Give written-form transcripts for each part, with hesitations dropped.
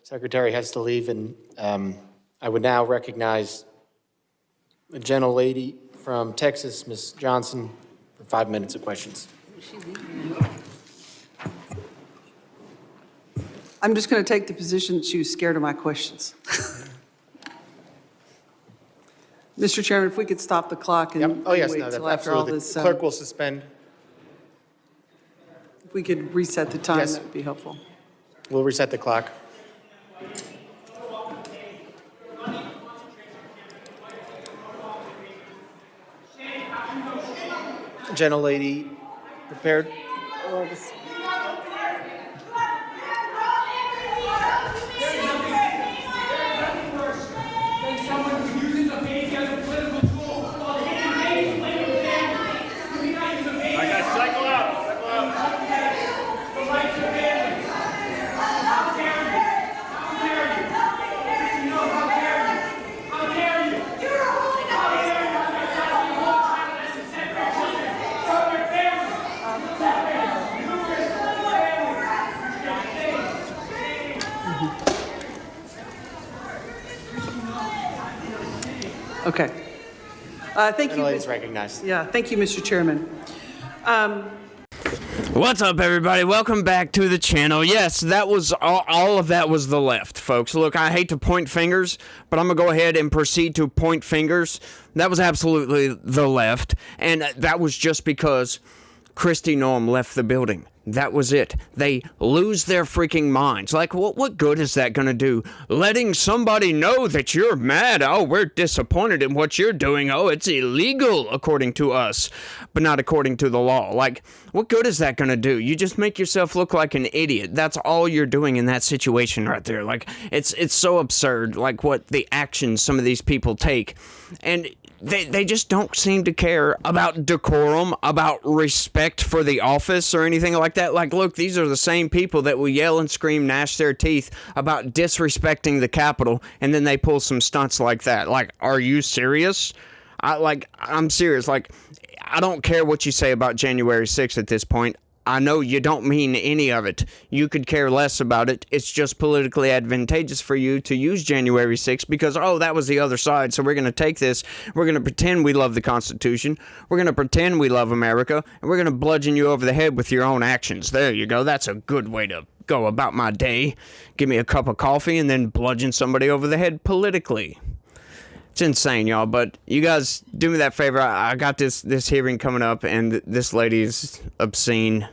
Secretary has to leave, and I would now recognize a gentlelady from Texas, Ms. Johnson, for 5 minutes of questions. I'm just going to take the position that she was scared of my questions. Mr. Chairman, if we could stop the clock and, Yep. Oh, yes, wait no, till that, after all absolutely. this. The clerk will suspend. If we could reset the time, Yes. that would be helpful. We'll reset the clock. Gentlelady, prepared? Okay. Thank you. Gentlelady's recognized. Yeah, thank you, Mr. Chairman. What's up, everybody? Welcome back to the channel. Yes, that was all of that was the left, folks. Look, I hate to point fingers, but I'm going to go ahead and proceed to point fingers. That was absolutely the left, and that was just because Kristi Noem left the building. That was it. They lose their freaking minds. Like, what good is that going to do? Letting somebody know that you're mad. Oh, we're disappointed in what you're doing. Oh, it's illegal according to us, but not according to the law. Like, what good is that going to do? You just make yourself look like an idiot. That's all you're doing in that situation right there. Like, it's so absurd, like what the actions some of these people take. And they just don't seem to care about decorum, about respect for the office or anything like that. Like, look, these are the same people that will yell and scream, gnash their teeth about disrespecting the Capitol, and then they pull some stunts like that. Like, are you serious? I'm serious. Like, I don't care what you say about January 6th at this point. I know you don't mean any of it. You could care less about it. It's just politically advantageous for you to use January 6th because, oh, that was the other side, so we're going to take this. We're going to pretend we love the Constitution. We're going to pretend we love America, and we're going to bludgeon you over the head with your own actions. There you go. That's a good way to go about my day. Give me a cup of coffee and then bludgeon somebody over the head politically. It's insane, y'all, but you guys do me that favor. I got this hearing coming up, and this lady's obscene.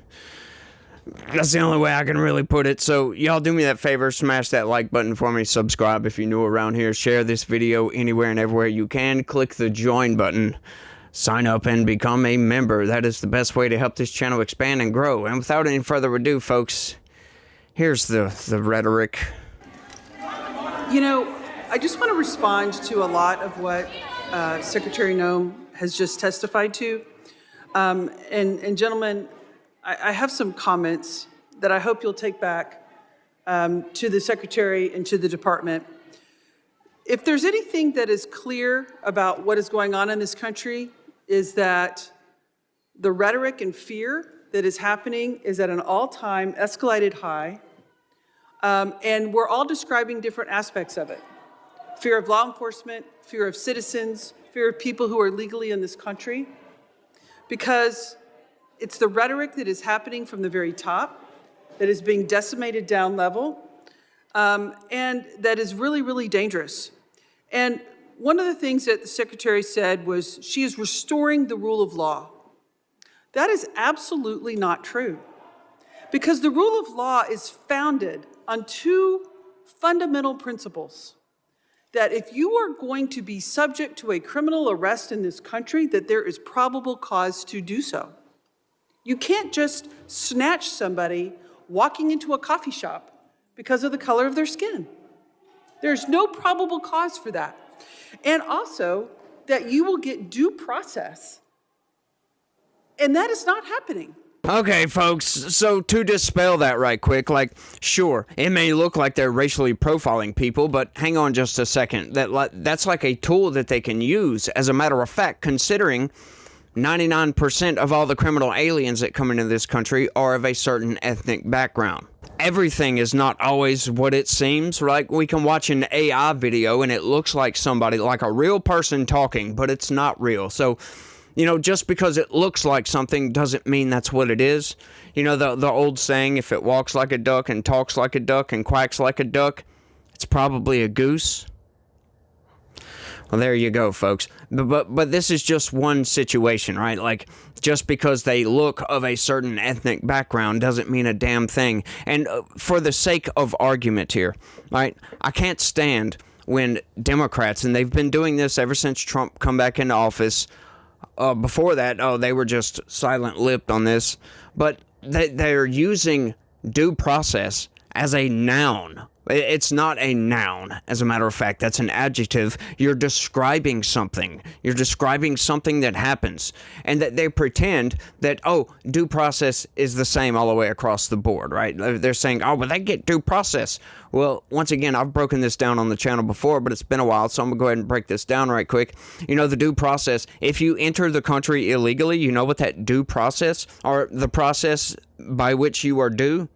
That's the only way I can really put it. So y'all do me that favor, smash that like button for me, subscribe if you're new around here, share this video anywhere and everywhere you can, click the join button, sign up and become a member. That is the best way to help this channel expand and grow. And without any further ado, folks, here's the rhetoric. You know, I just want to respond to a lot of what Secretary Noem has just testified to. And gentlemen, I have some comments that I hope you'll take back to the Secretary and to the Department. If there's anything that is clear about what is going on in this country, is that the rhetoric and fear that is happening is at an all-time escalated high, and we're all describing different aspects of it. Fear of law enforcement, fear of citizens, fear of people who are legally in this country, because it's the rhetoric that is happening from the very top that is being decimated down level, and that is really, really dangerous. And one of the things that the Secretary said was she is restoring the rule of law. That is absolutely not true, because the rule of law is founded on two fundamental principles. That if you are going to be subject to a criminal arrest in this country, that there is probable cause to do so. You can't just snatch somebody walking into a coffee shop because of the color of their skin. There's no probable cause for that. And also that you will get due process. And that is not happening. Okay, folks, so to dispel that right quick, like, sure, it may look like they're racially profiling people, but hang on just a second. That's like a tool that they can use. As a matter of fact, considering 99% of all the criminal aliens that come into this country are of a certain ethnic background. everything is not always what it seems, right? We can watch an AI video and it looks like somebody, like a real person talking, but it's not real. So, just because it looks like something doesn't mean that's what it is. The old saying, if it walks like a duck and talks like a duck and quacks like a duck, it's probably a goose. Well, there you go, folks. But this is just one situation, right? Like, just because they look of a certain ethnic background doesn't mean a damn thing. And for the sake of argument here, right, I can't stand when Democrats, and they've been doing this ever since Trump come back into office. Before that, they were just silent-lipped on this. But they're using due process as a noun. It's not a noun, as a matter of fact. That's an adjective. You're describing something. You're describing something that happens. And that they pretend that, due process is the same all the way across the board, right? They're saying, but they get due process. Well, once again, I've broken this down on the channel before, but it's been a while, so I'm going to go ahead and break this down right quick. The due process, if you enter the country illegally, you know what that due process, or the process by which you are due,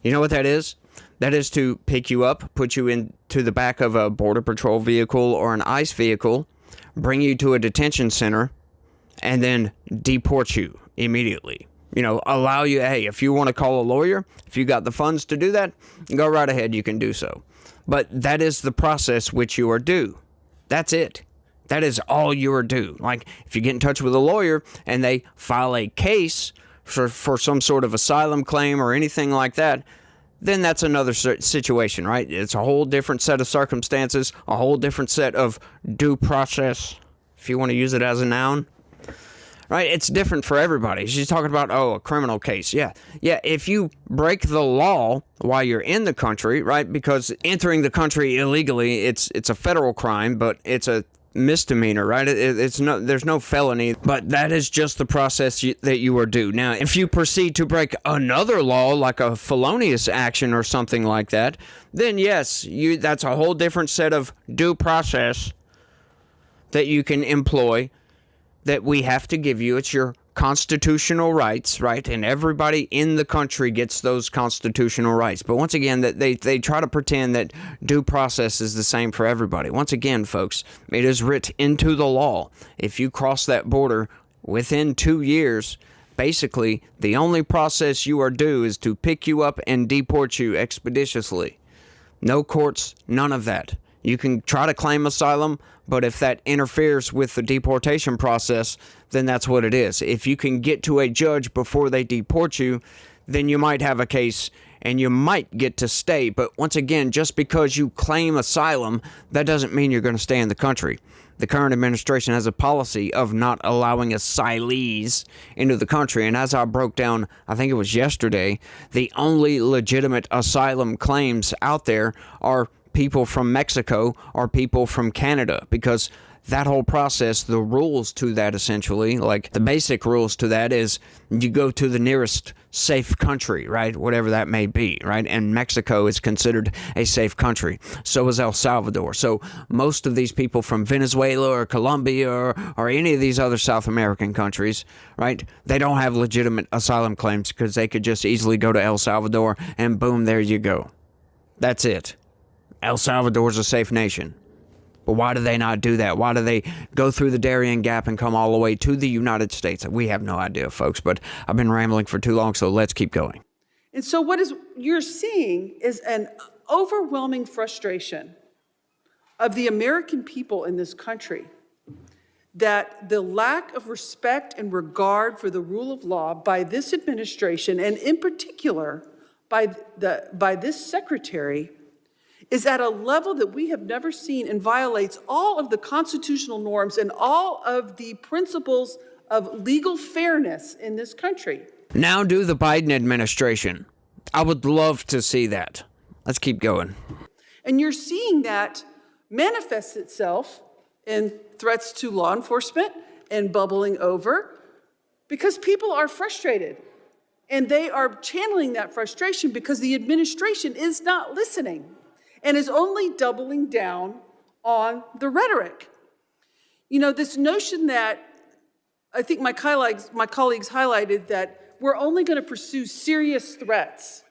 you know what that is? That is to pick you up, put you into the back of a Border Patrol vehicle or an ICE vehicle, bring you to a detention center, and then deport you immediately. Allow you, hey, if you want to call a lawyer, if you got the funds to do that, go right ahead, you can do so. But that is the process which you are due. That's it. That is all you are due. Like, if you get in touch with a lawyer and they file a case for some sort of asylum claim or anything like that, then that's another situation, right? It's a whole different set of circumstances, a whole different set of due process, if you want to use it as a noun. Right? It's different for everybody. She's talking about, a criminal case. Yeah, if you break the law while you're in the country, right? Because entering the country illegally, it's a federal crime, but it's a misdemeanor, right? There's no felony, but that is just the process that you are due. Now, if you proceed to break another law, like a felonious action or something like that, then yes, that's a whole different set of due process that you can employ, that we have to give you. It's your constitutional rights, right? And everybody in the country gets those constitutional rights. But once again, that they try to pretend that due process is the same for everybody. Once again, folks, it is written into the law. If you cross that border within 2 years, basically the only process you are due is to pick you up and deport you expeditiously. No courts, none of that. You can try to claim asylum, but if that interferes with the deportation process, then that's what it is. If you can get to a judge before they deport you, then you might have a case and you might get to stay. But once again, just because you claim asylum, that doesn't mean you're going to stay in the country. The current administration has a policy of not allowing asylees into the country. And as I broke down, I think it was yesterday, the only legitimate asylum claims out there are people from Mexico or people from Canada, because that whole process, the rules to that essentially, like the basic rules to that is you go to the nearest safe country, right? Whatever that may be, right? And Mexico is considered a safe country. So is El Salvador. So most of these people from Venezuela or Colombia or any of these other South American countries, right? They don't have legitimate asylum claims because they could just easily go to El Salvador and boom, there you go. That's it. El Salvador's a safe nation. But why do they not do that? Why do they go through the Darien Gap and come all the way to the United States? We have no idea, folks, but I've been rambling for too long, so let's keep going. And so you're seeing is an overwhelming frustration of the American people in this country, that the lack of respect and regard for the rule of law by this administration, and in particular by this secretary, is at a level that we have never seen and violates all of the constitutional norms and all of the principles of legal fairness in this country. Now do the Biden administration. I would love to see that. Let's keep going. And you're seeing that manifest itself in threats to law enforcement and bubbling over because people are frustrated. And they are channeling that frustration because the administration is not listening and is only doubling down on the rhetoric. This notion that I think my colleagues highlighted, that we're only going to pursue serious threats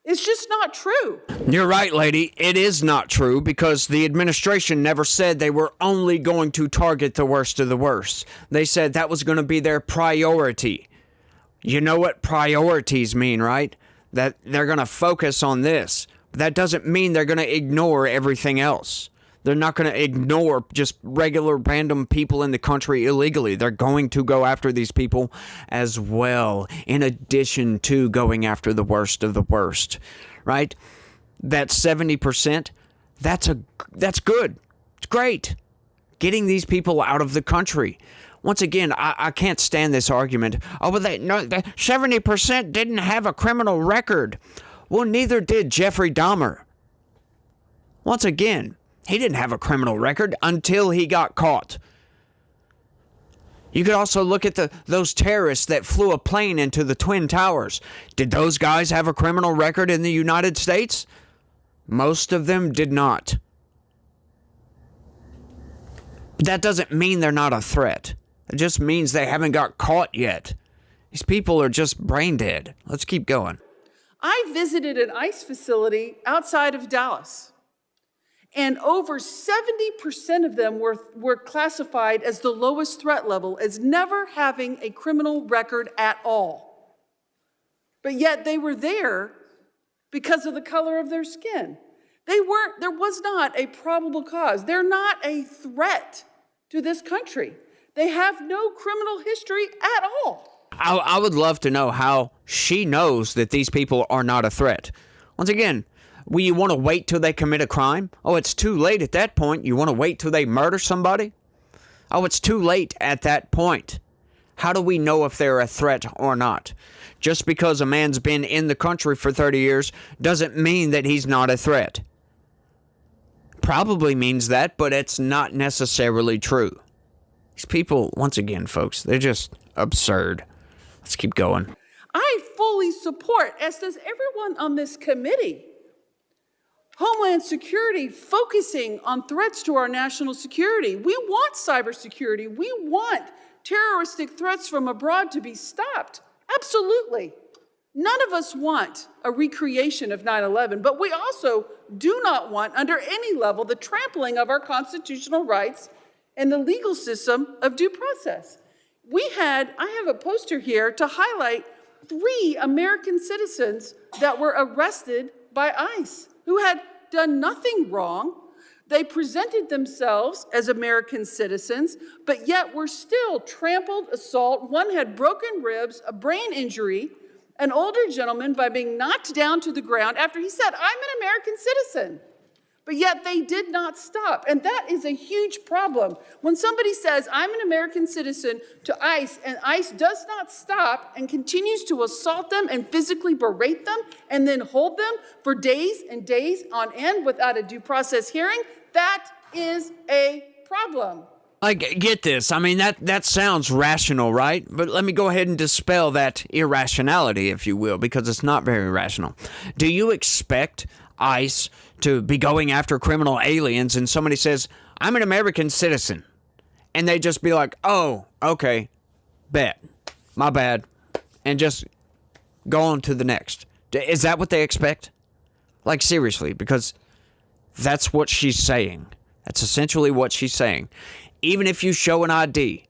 It's just not true. You're right, lady. It is not true because the administration never said they were only going to target the worst of the worst. They said that was going to be their priority. You know what priorities mean, right? That they're going to focus on this. But that doesn't mean they're going to ignore everything else. They're not going to ignore just regular random people in the country illegally. They're going to go after these people as well, in addition to going after the worst of the worst, right? That 70%, that's good. It's great. Getting these people out of the country. Once again, I can't stand this argument. Oh, but the 70% didn't have a criminal record. Well, neither did Jeffrey Dahmer. Once again, he didn't have a criminal record until he got caught. You could also look at those terrorists that flew a plane into the Twin Towers. Did those guys have a criminal record in the United States? Most of them did not. But that doesn't mean they're not a threat. It just means they haven't got caught yet. These people are just brain dead. Let's keep going. I visited an ICE facility outside of Dallas, and over 70% of them were classified as the lowest threat level, as never having a criminal record at all. But yet they were there because of the color of their skin. There was not a probable cause. They're not a threat to this country. They have no criminal history at all. I would love to know how she knows that these people are not a threat. Once again, will you want to wait till they commit a crime? Oh, it's too late at that point. You want to wait till they murder somebody? Oh, it's too late at that point. How do we know if they're a threat or not? Just because a man's been in the country for 30 years doesn't mean that he's not a threat. Probably means that, but it's not necessarily true. These people, once again, folks, they're just absurd. Let's keep going. I fully support, as does everyone on this committee, Homeland Security focusing on threats to our national security. We want cybersecurity. We want terroristic threats from abroad to be stopped. Absolutely. None of us want a recreation of 9/11, but we also do not want, under any level, the trampling of our constitutional rights and the legal system of due process. I have a poster here to highlight 3 American citizens that were arrested by ICE who had done nothing wrong. They presented themselves as American citizens, but yet were still trampled, assault. One had broken ribs, a brain injury, an older gentleman by being knocked down to the ground after he said, "I'm an American citizen." But yet they did not stop. And that is a huge problem. When somebody says, "I'm an American citizen," to ICE, and ICE does not stop and continues to assault them and physically berate them and then hold them for days and days on end without a due process hearing, that is a problem. Get this. I mean, that sounds rational, right? But let me go ahead and dispel that irrationality, if you will, because it's not very rational. Do you expect ICE to be going after criminal aliens and somebody says, "I'm an American citizen," and they just be like, "Oh, okay, bet, my bad," and just go on to the next? Is that what they expect? Like, seriously, because that's what she's saying. That's essentially what she's saying. Even if you show an ID,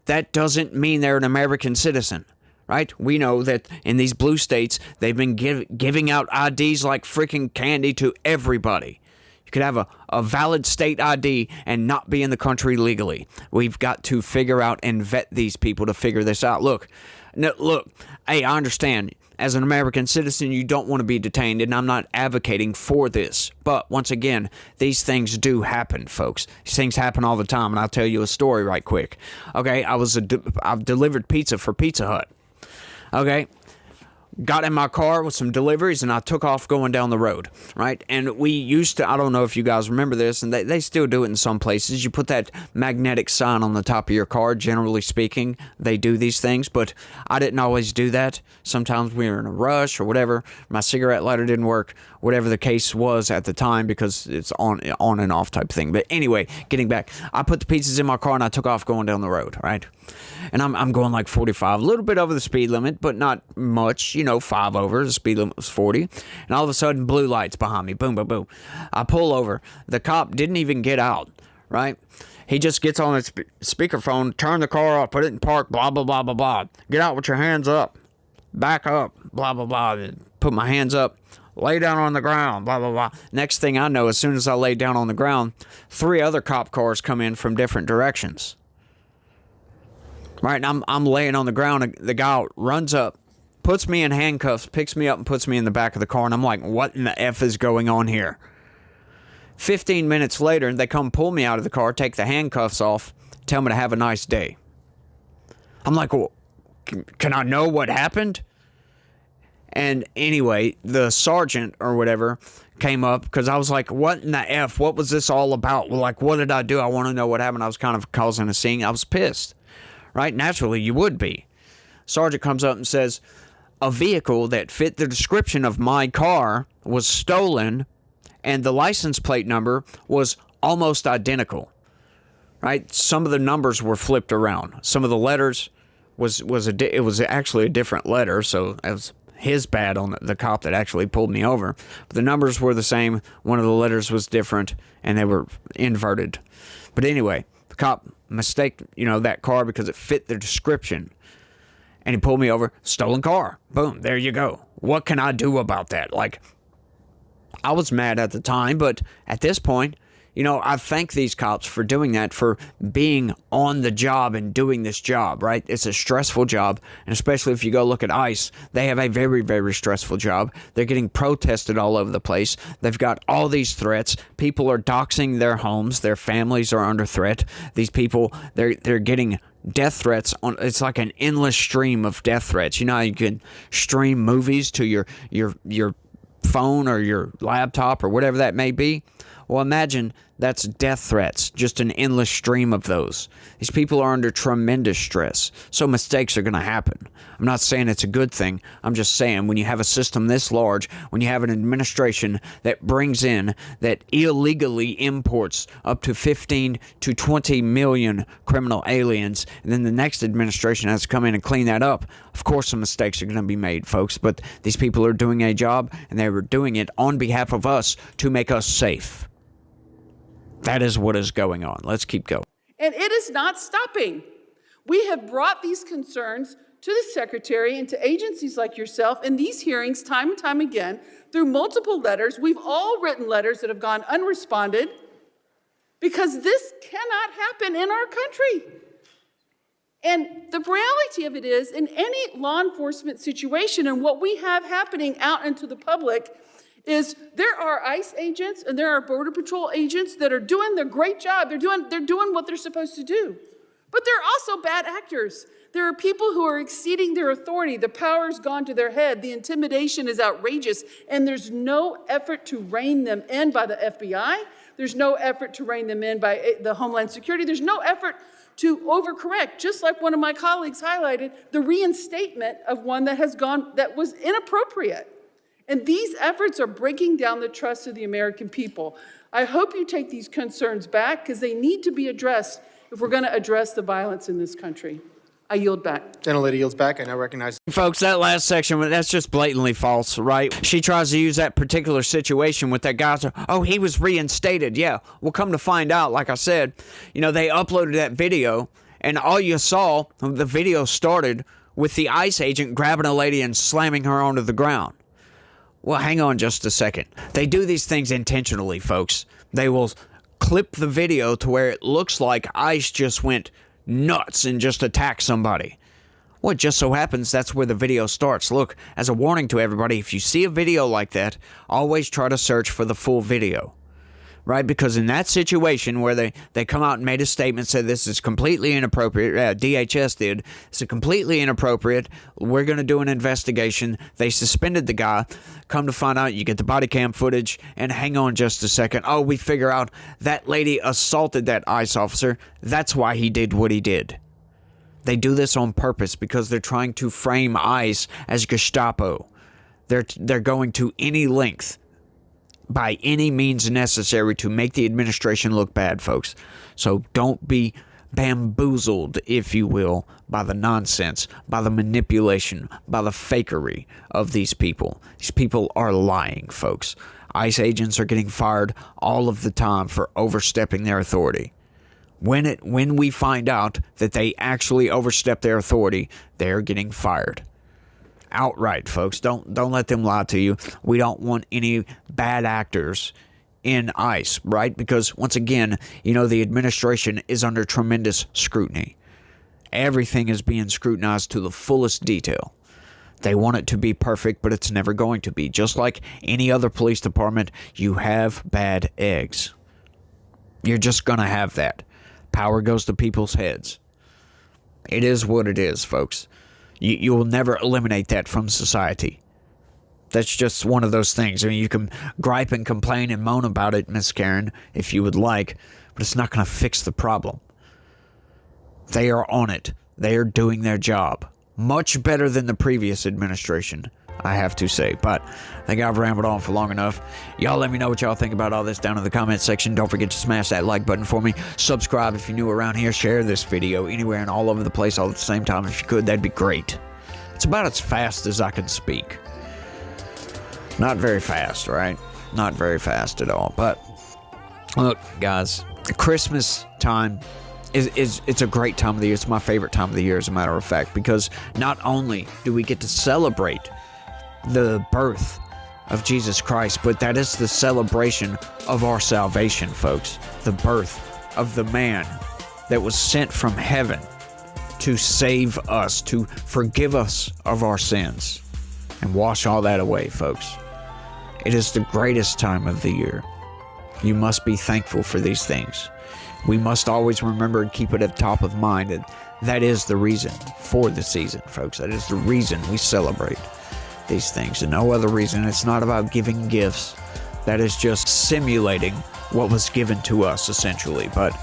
that doesn't mean they're an American citizen. Right? We know that in these blue states, they've been giving out IDs like freaking candy to everybody. You could have a valid state ID and not be in the country legally. We've got to figure out and vet these people to figure this out. Look, hey, I understand. As an American citizen, you don't want to be detained, and I'm not advocating for this. But once again, these things do happen, folks. These things happen all the time, and I'll tell you a story right quick. Okay, I've delivered pizza for Pizza Hut. Okay, got in my car with some deliveries and I took off going down the road, right? And we used to, I don't know if you guys remember this, and they still do it in some places. You put that magnetic sign on the top of your car. Generally speaking, they do these things, but I didn't always do that. Sometimes we were in a rush or whatever. My cigarette lighter didn't work, whatever the case was at the time, because it's on and off type thing. But anyway, getting back, I put the pizzas in my car and I took off going down the road, right? And I'm going like 45, a little bit over the speed limit, but not much, 5 over. The speed limit was 40. And all of a sudden, blue lights behind me. Boom, boom, boom. I pull over. The cop didn't even get out, right? He just gets on his speakerphone, turn the car off, put it in park, blah, blah, blah, blah, blah. Get out with your hands up. Back up, blah, blah, blah. Put my hands up. Lay down on the ground, blah, blah, blah. Next thing I know, as soon as I lay down on the ground, 3 other cop cars come in from different directions. Right, and I'm laying on the ground. And the guy runs up, puts me in handcuffs, picks me up, and puts me in the back of the car. And I'm like, what in the F is going on here? 15 minutes later, they come pull me out of the car, take the handcuffs off, tell me to have a nice day. I'm like, well, can I know what happened? And anyway, the sergeant or whatever came up because I was like, what in the F? What was this all about? Well, like, what did I do? I want to know what happened. I was kind of causing a scene. I was pissed. Right? Naturally, you would be. Sergeant comes up and says, a vehicle that fit the description of my car was stolen, and the license plate number was almost identical. Right? Some of the numbers were flipped around. Some of the letters it was actually a different letter, so it was his bad on the cop that actually pulled me over. But the numbers were the same. One of the letters was different, and they were inverted. But anyway, the cop mistaked, that car because it fit the description. And he pulled me over, stolen car. Boom, there you go. What can I do about that? Like, I was mad at the time, but at this point, I thank these cops for doing that, for being on the job and doing this job, right? It's a stressful job, and especially if you go look at ICE, they have a very, very stressful job. They're getting protested all over the place. They've got all these threats. People are doxing their homes. Their families are under threat. These people, they're getting death threats on. It's like an endless stream of death threats. You know how you can stream movies to your phone or your laptop or whatever that may be? Well, imagine that's death threats, just an endless stream of those. These people are under tremendous stress, so mistakes are going to happen. I'm not saying it's a good thing. I'm just saying when you have a system this large, when you have an administration that brings in, that illegally imports up to 15 to 20 million criminal aliens, and then the next administration has to come in and clean that up, of course some mistakes are going to be made, folks, but these people are doing a job, and they were doing it on behalf of us to make us safe. That is what is going on. Let's keep going. And it is not stopping. We have brought these concerns to the Secretary and to agencies like yourself in these hearings time and time again through multiple letters. We've all written letters that have gone unresponded because this cannot happen in our country. And the reality of it is, in any law enforcement situation and what we have happening out into the public is there are ICE agents and there are Border Patrol agents that are doing their great job. They're doing what they're supposed to do. But there are also bad actors. There are people who are exceeding their authority. The power's gone to their head. The intimidation is outrageous. And there's no effort to rein them in by the FBI. There's no effort to rein them in by the Homeland Security. There's no effort to overcorrect, just like one of my colleagues highlighted, the reinstatement of one that was inappropriate. And these efforts are breaking down the trust of the American people. I hope you take these concerns back because they need to be addressed if we're going to address the violence in this country. I yield back. Gentlelady yields back. I now recognize. Folks, that last section, that's just blatantly false, right? She tries to use that particular situation with that guy. Oh, he was reinstated. Yeah, well, come to find out, like I said, they uploaded that video, and all you saw, the video started with the ICE agent grabbing a lady and slamming her onto the ground. Well, hang on just a second. They do these things intentionally, folks. They will clip the video to where it looks like ICE just went nuts and just attacked somebody. Well, it just so happens that's where the video starts. Look, as a warning to everybody, if you see a video like that, always try to search for the full video. Right? Because in that situation where they come out and made a statement, said this is completely inappropriate, DHS did, it's completely inappropriate, we're going to do an investigation, they suspended the guy, come to find out you get the body cam footage, and hang on just a second, oh, we figure out that lady assaulted that ICE officer, that's why he did what he did. They do this on purpose because they're trying to frame ICE as Gestapo. They're going to any length by any means necessary to make the administration look bad, folks. So don't be bamboozled, if you will, by the nonsense, by the manipulation, by the fakery of these people. These people are lying, folks. ICE agents are getting fired all of the time for overstepping their authority. When we find out that they actually overstep their authority, they're getting fired. Outright, folks. Don't let them lie to you. We don't want any bad actors in ICE, right? Because once again, the administration is under tremendous scrutiny. Everything is being scrutinized to the fullest detail. They want it to be perfect, but it's never going to be. Just like any other police department, you have bad eggs. You're just going to have that. Power goes to people's heads. It is what it is, folks. You will never eliminate that from society. That's just one of those things. I mean, you can gripe and complain and moan about it, Miss Karen, if you would like, but it's not going to fix the problem. They are on it. They are doing their job. Much better than the previous administration, I have to say. But I think I've rambled on for long enough. Y'all let me know what y'all think about all this down in the comment section. Don't forget to smash that like button for me. Subscribe if you're new around here. Share this video anywhere and all over the place all at the same time. If you could, that'd be great. It's about as fast as I can speak. Not very fast, right? Not very fast at all. But look, guys, Christmas time it's a great time of the year. It's my favorite time of the year, as a matter of fact, because not only do we get to celebrate the birth of Jesus Christ, but that is the celebration of our salvation, folks. The birth of the man that was sent from heaven to save us, to forgive us of our sins and wash all that away, folks. It is the greatest time of the year. You must be thankful for these things. We must always remember and keep it at the top of mind that that is the reason for the season, folks. That is the reason we celebrate these things, and no other reason. It's not about giving gifts. That is just simulating what was given to us, essentially. But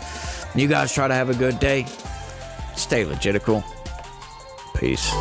you guys try to have a good day. Stay legitical. Peace.